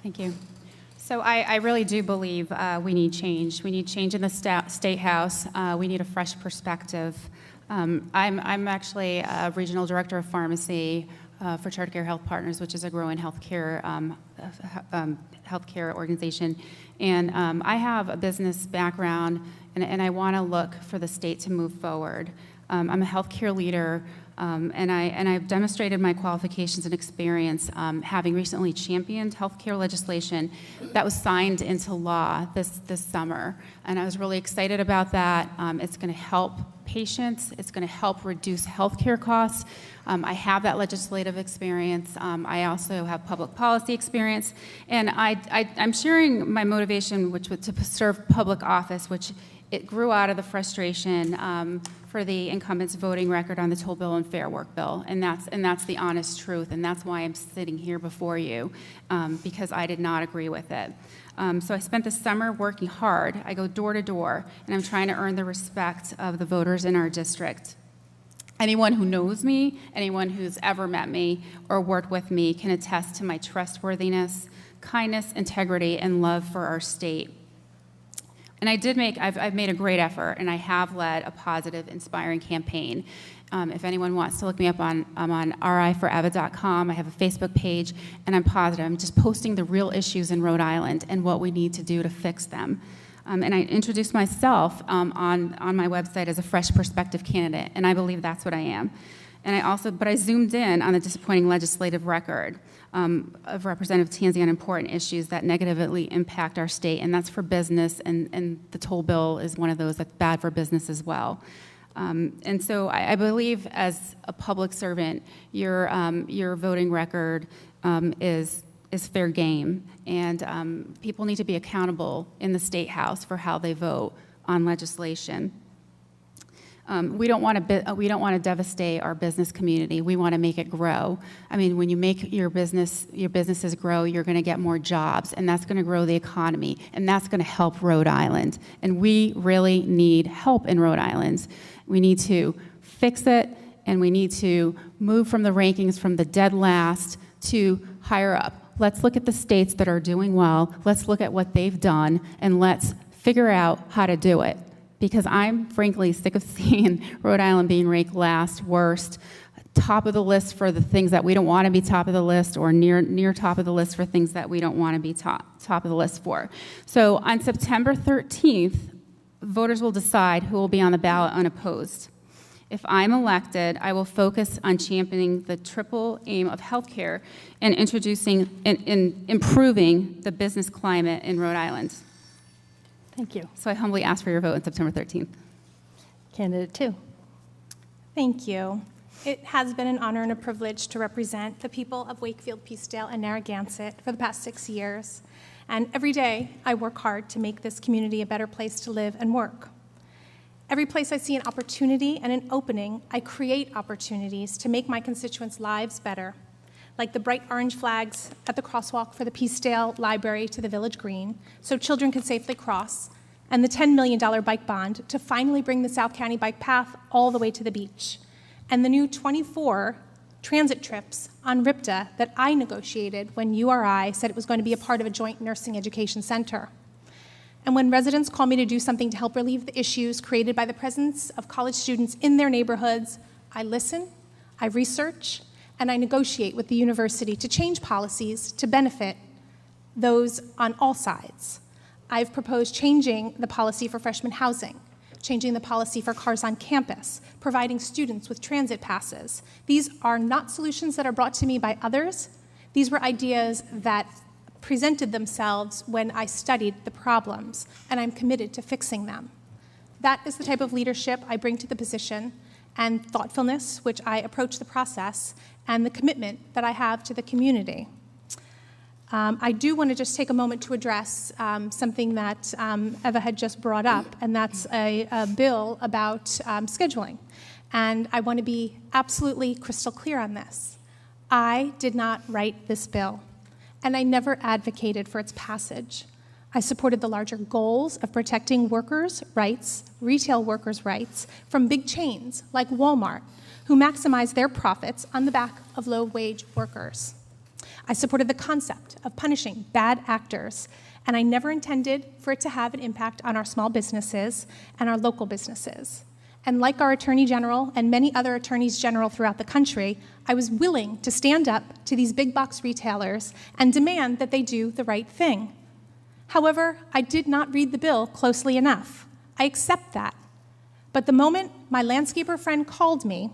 Thank you. So I really do believe we need change. We need change in the State House. We need a fresh perspective. I'm actually a regional director of pharmacy for Charter Care Health Partners, which is a growing healthcare organization. And I have a business background, and I want to look for the state to move forward. I'm a healthcare leader, and I've demonstrated my qualifications and experience having recently championed healthcare legislation that was signed into law this summer. And I was really excited about that. It's going to help patients. It's going to help reduce healthcare costs. I have that legislative experience. I also have public policy experience. And I'm sharing my motivation, which was to serve public office, which it grew out of the frustration for the incumbents' voting record on the Toll Bill and Fair Work Bill, and that's the honest truth, and that's why I'm sitting here before you, because I did not agree with it. So I spent the summer working hard. I go door to door, and I'm trying to earn the respect of the voters in our district. Anyone who knows me, anyone who's ever met me or worked with me can attest to my trustworthiness, kindness, integrity, and love for our state. And I've made a great effort, and I have led a positive, inspiring campaign. If anyone wants to look me up, I'm on riforeva.com. I have a Facebook page, and I'm positive. I'm just posting the real issues in Rhode Island and what we need to do to fix them. And I introduced myself on my website as a fresh perspective candidate, and I believe that's what I am. But I zoomed in on the disappointing legislative record of Representative Tanzi on important issues that negatively impact our state, and that's for business, and the toll bill is one of those that's bad for business as well. And so I believe as a public servant, your voting record is fair game, and people need to be accountable in the State House for how they vote on legislation. We don't want to devastate our business community. We want to make it grow. I mean, when you make your businesses grow, you're going to get more jobs, and that's going to grow the economy, and that's going to help Rhode Island. And we really need help in Rhode Island. We need to fix it, and we need to move from the rankings from the dead last to higher up. Let's look at the states that are doing well. Let's look at what they've done, and let's figure out how to do it. Because I'm frankly sick of seeing Rhode Island being ranked last, worst, top of the list for the things that we don't want to be top of the list, or near top of the list for things that we don't want to be top of the list for. So on September 13th, voters will decide who will be on the ballot unopposed. If I'm elected, I will focus on championing the triple aim of healthcare and introducing and improving the business climate in Rhode Island. Thank you. So I humbly ask for your vote on September 13th. Candidate 2. Thank you. It has been an honor and a privilege to represent the people of Wakefield, Peacedale, and Narragansett for the past 6 years. And every day, I work hard to make this community a better place to live and work. Every place I see an opportunity and an opening, I create opportunities to make my constituents' lives better, like the bright orange flags at the crosswalk for the Peacedale Library to the Village Green, so children can safely cross, and the $10 million bike bond to finally bring the South County Bike Path all the way to the beach, and the new 24 transit trips on RIPTA that I negotiated when URI said it was going to be a part of a joint nursing education center. And when residents call me to do something to help relieve the issues created by the presence of college students in their neighborhoods, I listen, I research, and I negotiate with the university to change policies to benefit those on all sides. I've proposed changing the policy for freshman housing, changing the policy for cars on campus, providing students with transit passes. These are not solutions that are brought to me by others. These were ideas that presented themselves when I studied the problems, and I'm committed to fixing them. That is the type of leadership I bring to the position, and thoughtfulness, which I approach the process, and the commitment that I have to the community. I do want to just take a moment to address something that Eva had just brought up, and that's a bill about scheduling. And I want to be absolutely crystal clear on this. I did not write this bill, and I never advocated for its passage. I supported the larger goals of protecting workers' rights, retail workers' rights, from big chains like Walmart, who maximize their profits on the back of low-wage workers. I supported the concept of punishing bad actors, and I never intended for it to have an impact on our small businesses and our local businesses. And like our Attorney General and many other attorneys general throughout the country, I was willing to stand up to these big box retailers and demand that they do the right thing. However, I did not read the bill closely enough. I accept that. But the moment my landscaper friend called me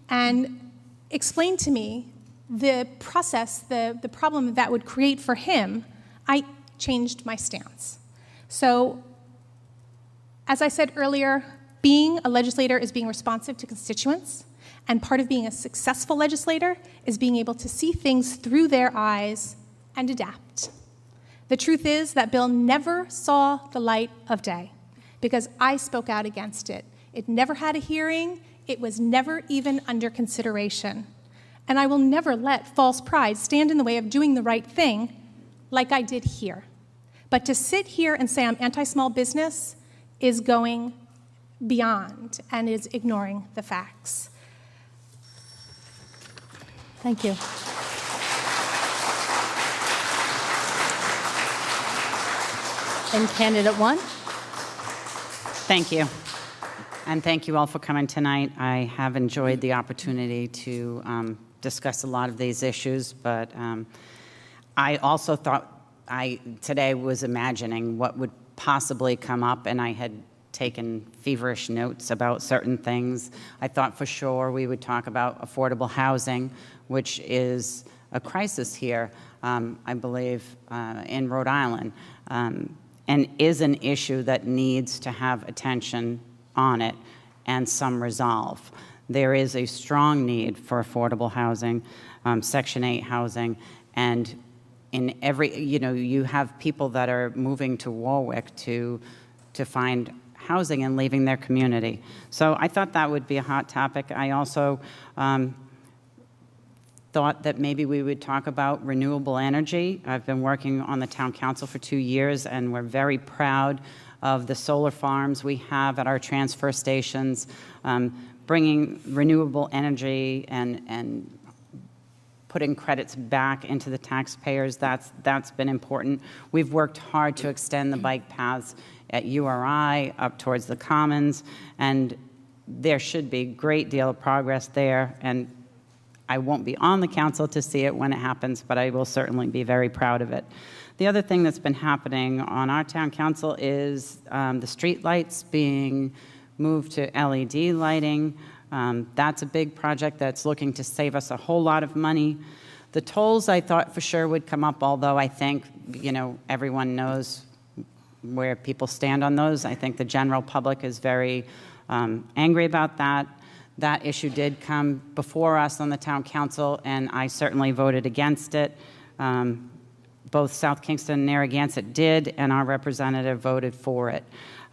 and explained to me the process, the problem that would create for him, I changed my stance. So, as I said earlier, being a legislator is being responsive to constituents, and part of being a successful legislator is being able to see things through their eyes and adapt. The truth is that bill never saw the light of day because I spoke out against it. It never had a hearing. It was never even under consideration. And I will never let false pride stand in the way of doing the right thing like I did here. But to sit here and say I'm anti-small business is going beyond and is ignoring the facts. Thank you. And candidate one? Thank you. And thank you all for coming tonight. I have enjoyed the opportunity to discuss a lot of these issues, but I also thought today was imagining what would possibly come up, and I had taken feverish notes about certain things. I thought for sure we would talk about affordable housing, which is a crisis here, I believe, in Rhode Island, and is an issue that needs to have attention on it and some resolve. There is a strong need for affordable housing, Section 8 housing, and in every, you have people that are moving to Warwick to find housing and leaving their community. So I thought that would be a hot topic. I also thought that maybe we would talk about renewable energy. I've been working on the town council for 2 years, and we're very proud of the solar farms we have at our transfer stations, bringing renewable energy and putting credits back into the taxpayers. That's been important. We've worked hard to extend the bike paths at URI up towards the Commons, and there should be a great deal of progress there. And I won't be on the council to see it when it happens, but I will certainly be very proud of it. The other thing that's been happening on our town council is the street lights being moved to LED lighting. That's a big project that's looking to save us a whole lot of money. The tolls I thought for sure would come up, although I think, everyone knows where people stand on those. I think the general public is very angry about that. That issue did come before us on the town council, and I certainly voted against it. Both South Kingston and Narragansett did, and our representative voted for it.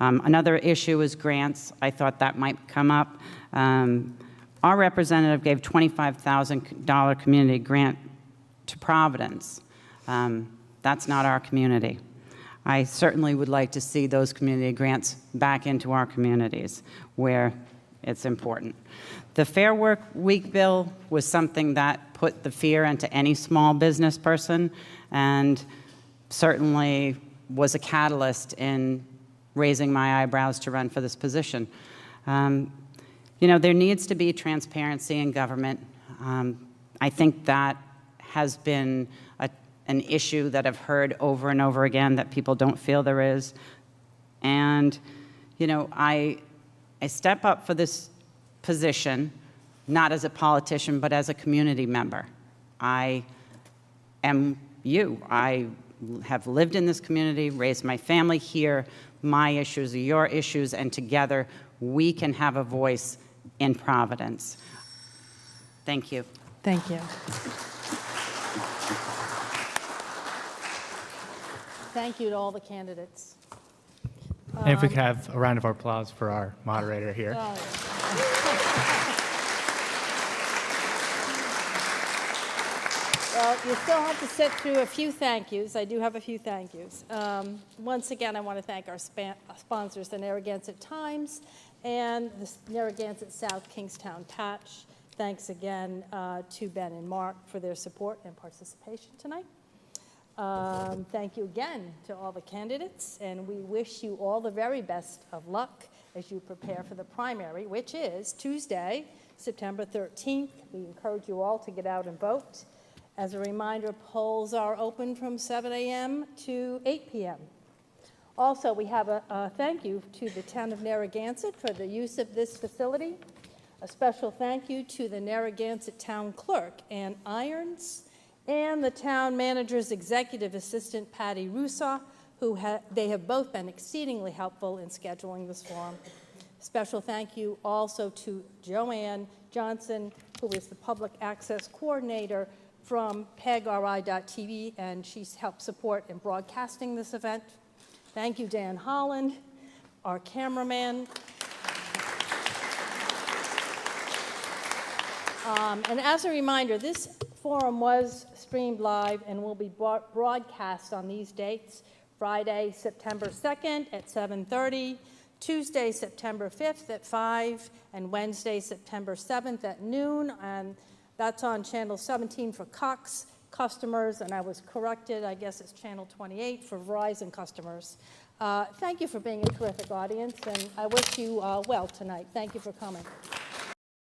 Another issue is grants. I thought that might come up. Our representative gave $25,000 community grant to Providence. That's not our community. I certainly would like to see those community grants back into our communities where it's important. The Fair Work Week bill was something that put the fear into any small business person and certainly was a catalyst in raising my eyebrows to run for this position. There needs to be transparency in government. I think that has been an issue that I've heard over and over again that people don't feel there is. And, I step up for this position, not as a politician, but as a community member. I am you. I have lived in this community, raised my family here. My issues are your issues, and together we can have a voice in Providence. Thank you. Thank you. Thank you to all the candidates. And if we could have a round of applause for our moderator here. Well, you still have to sit through a few thank yous. I do have a few thank yous. Once again, I want to thank our sponsors, the Narragansett Times and the Narragansett South Kingstown Patch. thanks again to Ben and Mark for their support and participation tonight. Thank you again to all the candidates, and we wish you all the very best of luck as you prepare for the primary, which is Tuesday, September 13th. We encourage you all to get out and vote. As a reminder, polls are open from 7 a.m. to 8 p.m. Also, we have a thank you to the town of Narragansett for the use of this facility. A special thank you to the Narragansett Town Clerk, Ann Irons, and the town manager's executive assistant, Patty Russa, they have both been exceedingly helpful in scheduling this forum. Special thank you also to Joanne Johnson, who is the public access coordinator from PEGRI.TV, and she's helped support in broadcasting this event. Thank you, Dan Holland, our cameraman. And as a reminder, this forum was streamed live and will be broadcast on these dates: Friday, September 2nd at 7:30, Tuesday, September 5th at 5, and Wednesday, September 7th at noon. And that's on channel 17 for Cox customers, and I was corrected, I guess it's channel 28 for Verizon customers. Thank you for being a terrific audience, and I wish you well tonight. Thank you for coming.